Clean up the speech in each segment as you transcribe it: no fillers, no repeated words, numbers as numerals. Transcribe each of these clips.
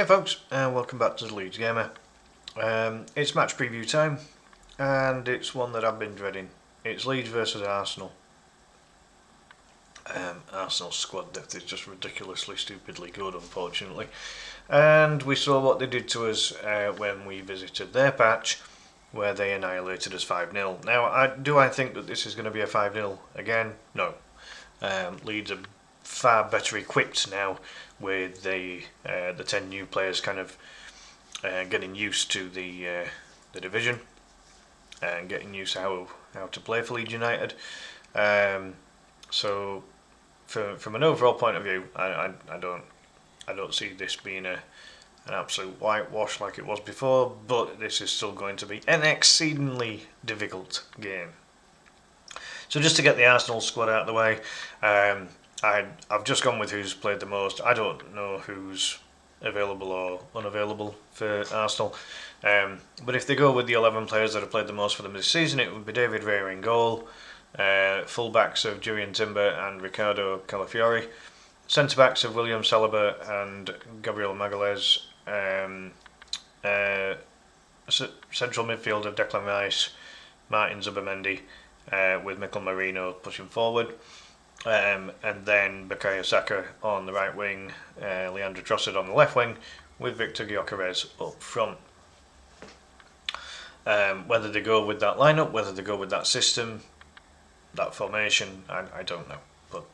Hey folks, and welcome back to the Leeds Gamer. It's match preview time, and it's one that I've been dreading. It's Leeds versus Arsenal. Arsenal's squad depth is just ridiculously, stupidly good, unfortunately. And we saw what they did to us when we visited their patch, where they annihilated us 5-0. Now, do I think that this is going to be a 5-0 again? No. Leeds are far better equipped now with the 10 new players kind of getting used to the division and getting used to how to play for Leeds United. So from an overall point of view, I don't see this being an absolute whitewash like it was before, but this is still going to be an exceedingly difficult game. So just to get the Arsenal squad out of the way, I've just gone with who's played the most. I don't know who's available or unavailable for Arsenal, but if they go with the 11 players that have played the most for them this season, it would be David Villa in goal, full-backs of Jurriën Timber and Ricardo Calafiori, centre-backs of William Saliba and Gabriel Magalhaes, central midfield of Declan Rice, Martin Zubimendi, with Mikel Merino pushing forward, and then Bukayo Saka on the right wing, Leandro Trossard on the left wing, with Victor Gyökeres up front. Whether they go with that lineup, whether they go with that system, that formation, I don't know, but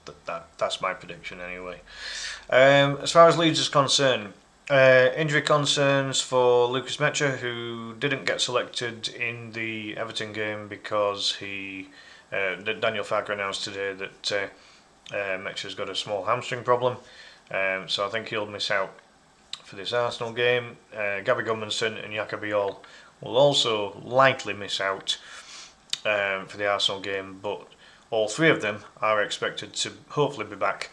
that's my prediction anyway. As far as Leeds is concerned, injury concerns for Lucas Mecha, who didn't get selected in the Everton game because Daniel Farke announced today that Mecha's got a small hamstring problem, so I think he'll miss out for this Arsenal game. Gabby Gudmundsson and Jakob Biol will also likely miss out for the Arsenal game, but all three of them are expected to hopefully be back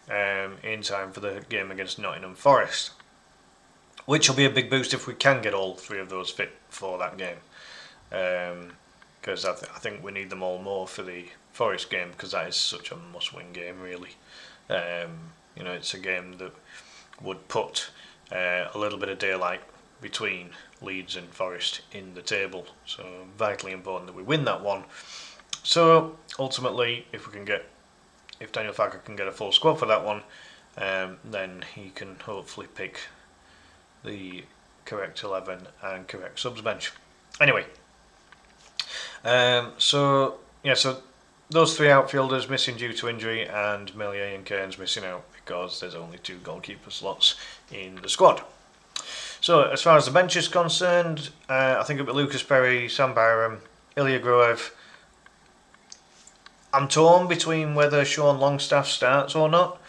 in time for the game against Nottingham Forest, which will be a big boost if we can get all three of those fit for that game, because I think we need them all more for the Forest game, because that is such a must-win game, really. It's a game that would put a little bit of daylight between Leeds and Forest in the table, so vitally important that we win that one. So ultimately, if Daniel Farke can get a full squad for that one, then he can hopefully pick the correct 11 and correct subs bench. Anyway, so those three outfielders missing due to injury, and Meslier and Cairns missing out because there's only 2 goalkeeper slots in the squad. So as far as the bench is concerned, I think it'll be Lucas Perry, Sam Byram, Ilya Gruev. I'm torn between whether Sean Longstaff starts or not,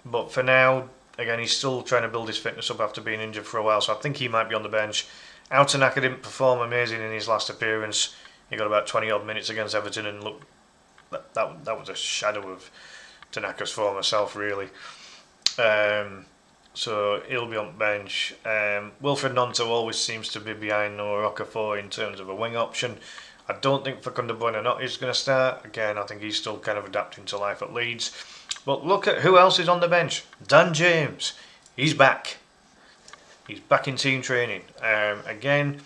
but for now, again, he's still trying to build his fitness up after being injured for a while, so I think he might be on the bench. Outenaka didn't perform amazing in his last appearance. He got about 20 odd minutes against Everton, and look, that was a shadow of Tanaka's former self, really. So he'll be on the bench. Wilfred Gnonto always seems to be behind Noah Okafor in terms of a wing option. I don't think Facundo Buonanotte is going to start. Again, I think he's still kind of adapting to life at Leeds. But look at who else is on the bench. Dan James. He's back. He's back in team training. Again,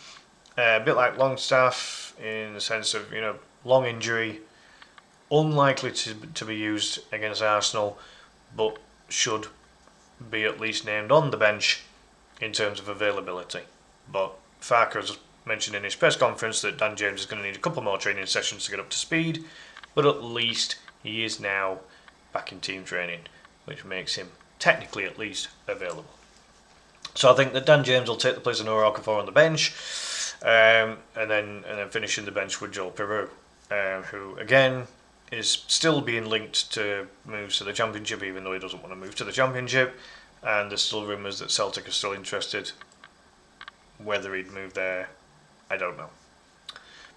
a bit like Longstaff in the sense of, long injury, unlikely to be used against Arsenal, but should be at least named on the bench in terms of availability. But Farke has mentioned in his press conference that Dan James is going to need a couple more training sessions to get up to speed, but at least he is now back in team training, which makes him technically at least available. So I think that Dan James will take the place of Noah Okafor on the bench, and then finishing the bench with Joel Pereira, who again is still being linked to moves to the Championship, even though he doesn't want to move to the Championship, and there's still rumours that Celtic are still interested. Whether he'd move there, I don't know.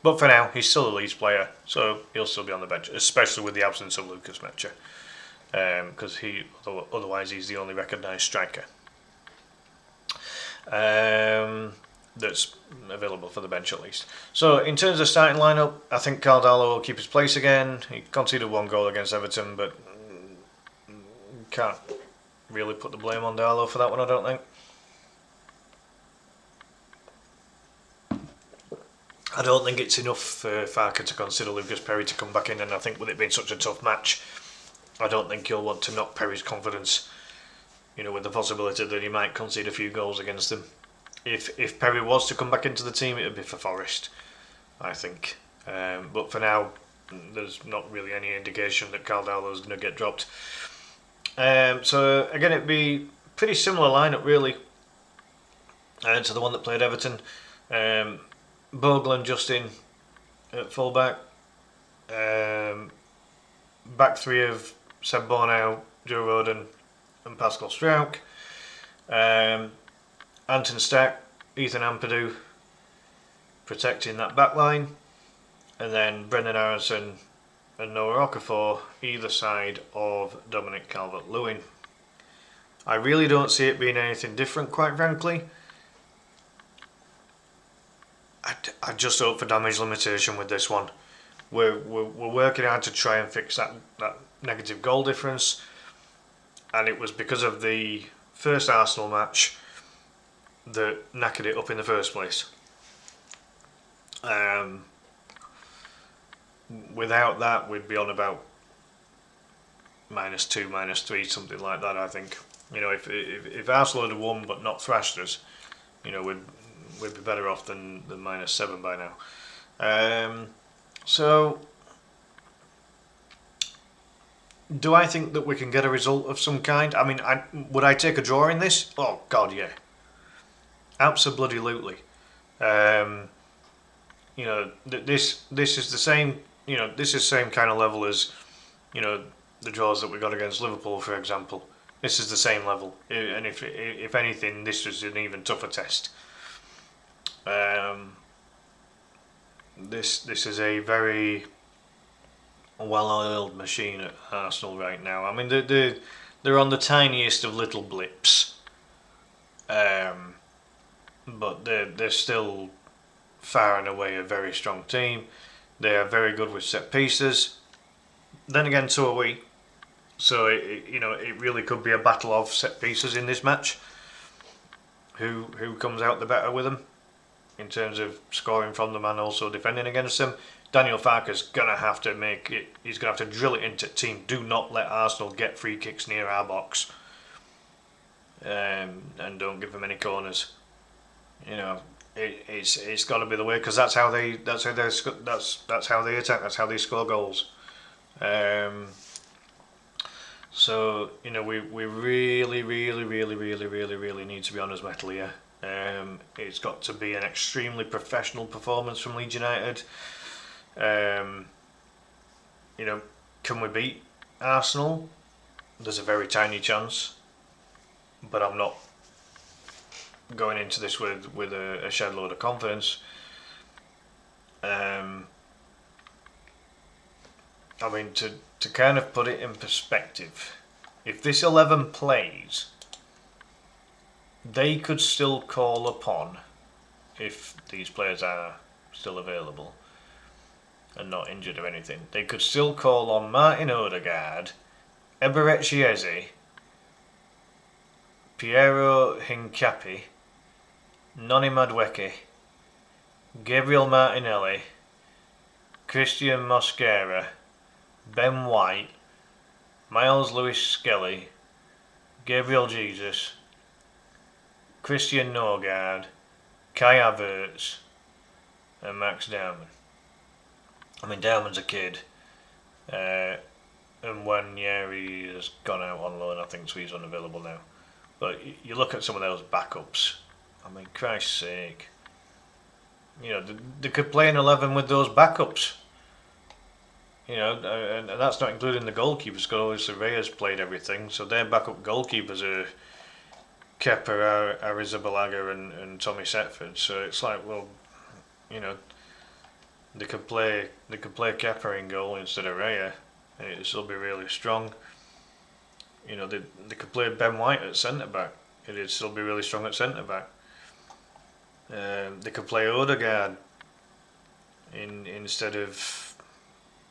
But for now, he's still a Leeds player, so he'll still be on the bench, especially with the absence of Lucas Mecha, because otherwise he's the only recognised striker that's available for the bench at least. So in terms of starting lineup, I think Caldalo will keep his place again. He conceded 1 goal against Everton, but can't really put the blame on Darlow for that one, I don't think. I don't think it's enough for Farker to consider Lucas Perry to come back in, and I think with it being such a tough match, I don't think he'll want to knock Perry's confidence, with the possibility that he might concede a few goals against them. If Perry was to come back into the team, it would be for Forest, I think. But for now, there's not really any indication that Caldalo is going to get dropped. So again, it'd be pretty similar lineup really to the one that played Everton. Bogle and Justin at fullback. Back three of Seb Bornau, Joe Roden, and Pascal Struijk. Anton Stack, Ethan Ampadu protecting that back line, and then Brendan Aronson and Noah Okafor either side of Dominic Calvert-Lewin. I really don't see it being anything different, quite frankly. I just hope for damage limitation with this one. We're working hard to try and fix that negative goal difference, and it was because of the first Arsenal match that knackered it up in the first place. Without that, we'd be on about -2, -3, something like that. I think. If Arsenal had won but not thrashed us, we'd be better off than -7 by now. So, do I think that we can get a result of some kind? I mean, would I take a draw in this? Oh God, yeah, absolutely. This is the same. This is the same kind of level as, the draws that we got against Liverpool, for example. This is the same level, and if anything, this is an even tougher test. This is a very well-oiled machine at Arsenal right now. I mean, they're on the tiniest of little blips, but they're still far and away a very strong team. They are very good with set pieces. Then again, so are we. So it really could be a battle of set pieces in this match. Who comes out the better with them in terms of scoring from them and also defending against them? Daniel Farker's gonna have to make it. He's gonna have to drill it into the team. Do not let Arsenal get free kicks near our box, and don't give them any corners. It's got to be the way, because that's how they attack. That's how they score goals. So we really need to be on his mettle here. It's got to be an extremely professional performance from Leeds United. Can we beat Arsenal? There's a very tiny chance, but I'm not going into this with a shed load of confidence. I mean, to kind of put it in perspective, if this 11 plays, they could still call upon, if these players are still available and not injured or anything, they could still call on Martin Odegaard, Eberechi Eze, Piero Hincapi, Noni Madueke, Gabriel Martinelli, Christian Mosquera, Ben White, Miles Lewis-Skelly, Gabriel Jesus, Christian Norgard, Kai Havertz, and Max Dowman. I mean, Dowman's a kid, and he has gone out on loan, I think, so he's unavailable now. But you look at some of those backups, I mean, Christ's sake, they could play an 11 with those backups. And that's not including the goalkeepers, because obviously Reyes played everything, so their backup goalkeepers are Kepa, Arrizabalaga and Tommy Setford. So it's like, well, they could play Kepa in goal instead of Reyes, and it'd still be really strong. They could play Ben White at centre back, it'd still be really strong at centre back. They could play Odegaard instead of,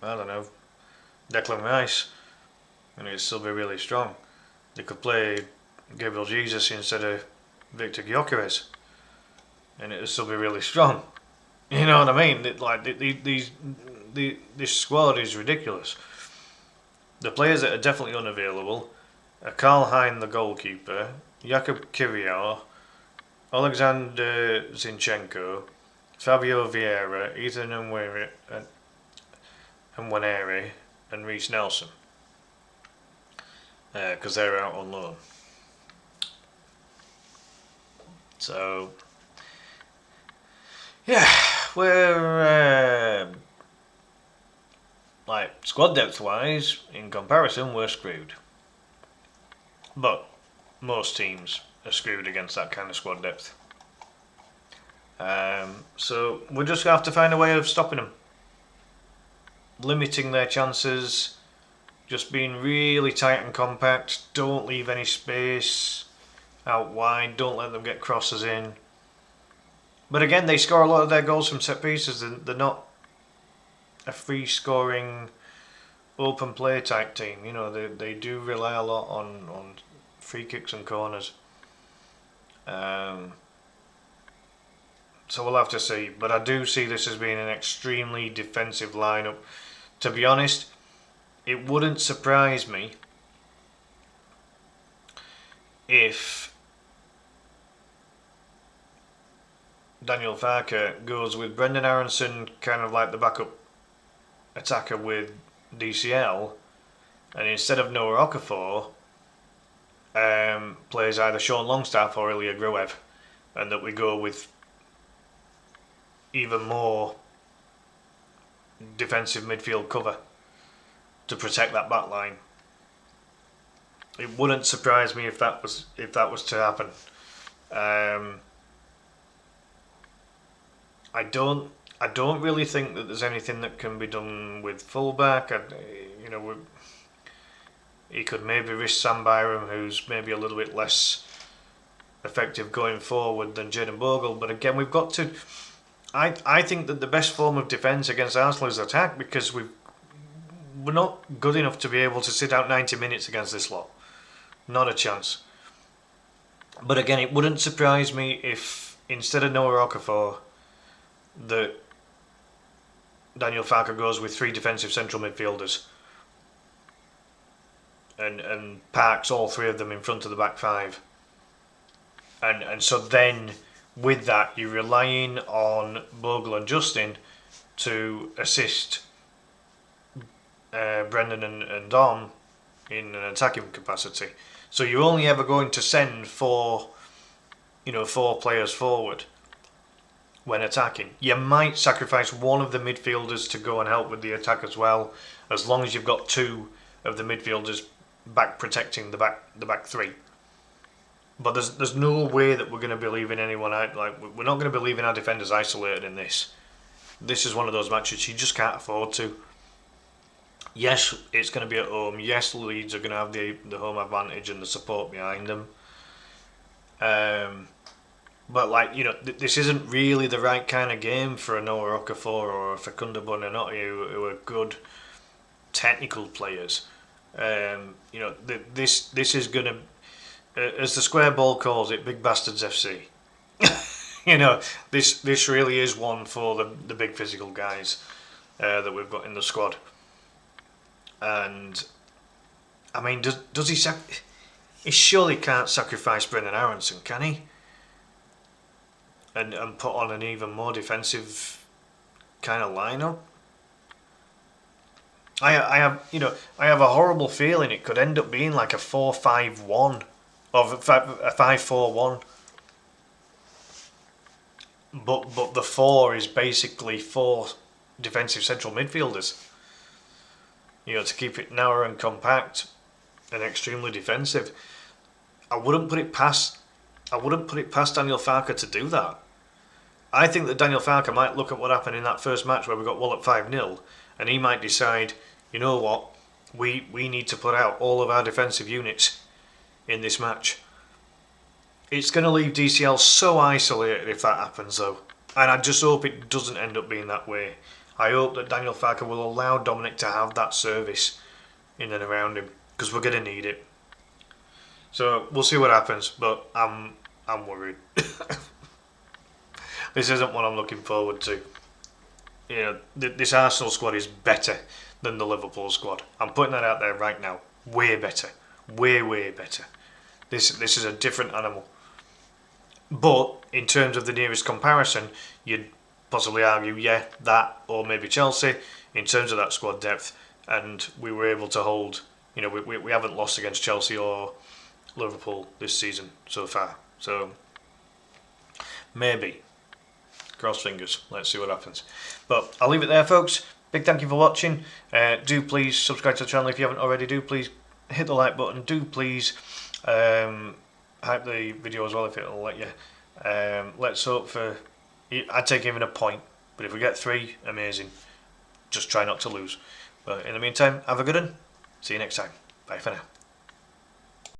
I don't know, Declan Rice, and it'd still be really strong. They could play Gabriel Jesus instead of Victor Gyökeres, and it'd still be really strong. You know what I mean? This squad is ridiculous. The players that are definitely unavailable are Karl Hein, the goalkeeper, Jakub Kivior, Alexander Zinchenko, Fabio Vieira, Ethan Nwaneri, and Reece Nelson, because they're out on loan. So, yeah, we're like squad depth wise, in comparison, we're screwed. But most teams are screwed against that kind of squad depth. So we're just gonna have to find a way of stopping them, limiting their chances, just being really tight and compact. Don't leave any space out wide. Don't let them get crosses in. But again, they score a lot of their goals from set pieces. They're not a free scoring, open play type team. You know, they do rely a lot on free kicks and corners. So we'll have to see. But I do see this as being an extremely defensive lineup. To be honest, it wouldn't surprise me if Daniel Farke goes with Brendan Aronson kind of like the backup attacker with DCL, and instead of Noah Okafor, plays either Sean Longstaff or Ilya Gruev, and that we go with even more defensive midfield cover to protect that back line. It wouldn't surprise me if that was to happen. I don't really think that there's anything that can be done with fullback. He could maybe risk Sam Byram, who's maybe a little bit less effective going forward than Jayden Bogle. But again, we've got to. I think that the best form of defence against Arsenal is attack, because we're not good enough to be able to sit out 90 minutes against this lot. Not a chance. But again, it wouldn't surprise me if instead of Noah Okafor, that Daniel Farke goes with 3 defensive central midfielders and parks all 3 of them in front of the back 5. And so then with that, you're relying on Bogle and Justin to assist Brendan and Dom in an attacking capacity. So you're only ever going to send 4 players forward when attacking. You might sacrifice one of the midfielders to go and help with the attack as well, as long as you've got 2 of the midfielders back protecting the back 3. But there's no way that we're going to be leaving anyone out. Like, we're not going to be leaving our defenders isolated in this. This is one of those matches you just can't afford to. Yes, it's going to be at home. Yes, Leeds are going to have the home advantage and the support behind them. But this isn't really the right kind of game for a Noah Okafor or for Facundo Bonanotti, who are good technical players. This is going to, as the square ball calls it, Big Bastards FC. This really is one for the big physical guys that we've got in the squad. And I mean, does he? He surely can't sacrifice Brendan Aronson, can he? And put on an even more defensive kind of lineup. I have a horrible feeling it could end up being like a 4-5-1 or a 5-4-1. But the 4 is basically 4 defensive central midfielders. To keep it narrow and compact and extremely defensive. I wouldn't put it past Daniel Farke to do that. I think that Daniel Farke might look at what happened in that first match where we got walloped 5-0, and he might decide, you know what, we need to put out all of our defensive units in this match. It's going to leave DCL so isolated if that happens, though. And I just hope it doesn't end up being that way. I hope that Daniel Farke will allow Dominic to have that service in and around him, because we're going to need it. So we'll see what happens, but I'm worried. This isn't what I'm looking forward to. this Arsenal squad is better than the Liverpool squad. I'm putting that out there right now. Way better. Way better. This is a different animal. But in terms of the nearest comparison, you'd possibly argue, yeah, that or maybe Chelsea in terms of that squad depth. And we were able to hold, we haven't lost against Chelsea or Liverpool this season so far. So maybe. Cross fingers. Let's see what happens. But I'll leave it there, folks. Big thank you for watching. Do please subscribe to the channel if you haven't already. Do please hit the like button. Do please hype the video as well if it'll let you. Let's hope for... I'd take even a point. But if we get 3, amazing. Just try not to lose. But in the meantime, have a good one. See you next time. Bye for now.